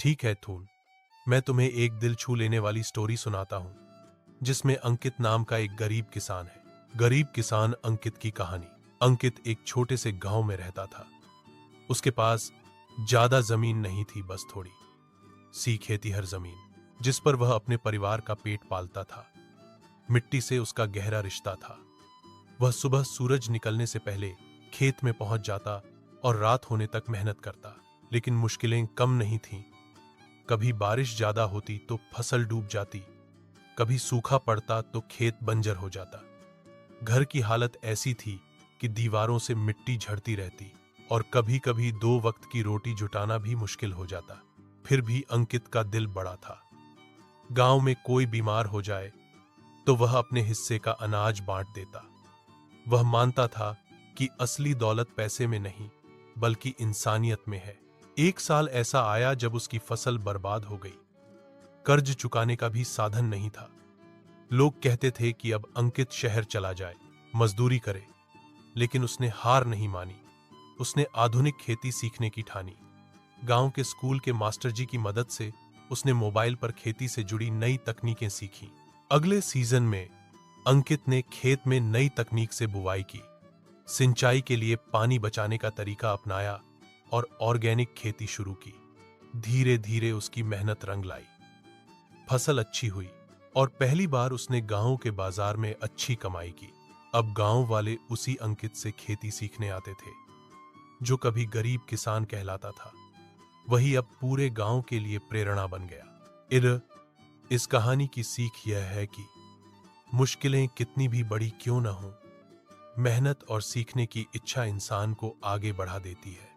ठीक है थून, मैं तुम्हें एक दिल छू लेने वाली स्टोरी सुनाता हूं, जिसमें अंकित नाम का एक गरीब किसान है। गरीब किसान अंकित की कहानी। अंकित एक छोटे से गांव में रहता था। उसके पास ज्यादा जमीन नहीं थी, बस थोड़ी सी खेती हर जमीन, जिस पर वह अपने परिवार का पेट पालता था। मिट्टी से उसका गहरा रिश्ता था। वह सुबह सूरज निकलने से पहले खेत में पहुंच जाता और रात होने तक मेहनत करता। लेकिन मुश्किलें कम नहीं थीं। कभी बारिश ज्यादा होती तो फसल डूब जाती, कभी सूखा पड़ता तो खेत बंजर हो जाता। घर की हालत ऐसी थी कि दीवारों से मिट्टी झड़ती रहती और कभी कभी 2 वक्त की रोटी जुटाना भी मुश्किल हो जाता। फिर भी अंकित का दिल बड़ा था। गांव में कोई बीमार हो जाए तो वह अपने हिस्से का अनाज बांट देता। वह मानता था कि असली दौलत पैसे में नहीं, बल्कि इंसानियत में है। एक साल ऐसा आया जब उसकी फसल बर्बाद हो गई। कर्ज चुकाने का भी साधन नहीं था। लोग कहते थे कि अब अंकित शहर चला जाए, मजदूरी करे, लेकिन उसने हार नहीं मानी। उसने आधुनिक खेती सीखने की ठानी। गांव के स्कूल के मास्टर जी की मदद से उसने मोबाइल पर खेती से जुड़ी नई तकनीकें सीखी। अगले सीजन में अंकित ने खेत में नई तकनीक से बुवाई की, सिंचाई के लिए पानी बचाने का तरीका अपनाया और ऑर्गेनिक खेती शुरू की। धीरे धीरे उसकी मेहनत रंग लाई। फसल अच्छी हुई और पहली बार उसने गांव के बाजार में अच्छी कमाई की। अब गांव वाले उसी अंकित से खेती सीखने आते थे। जो कभी गरीब किसान कहलाता था, वही अब पूरे गांव के लिए प्रेरणा बन गया। इस कहानी की सीख यह है कि मुश्किलें कितनी भी बड़ी क्यों न हो, मेहनत और सीखने की इच्छा इंसान को आगे बढ़ा देती है।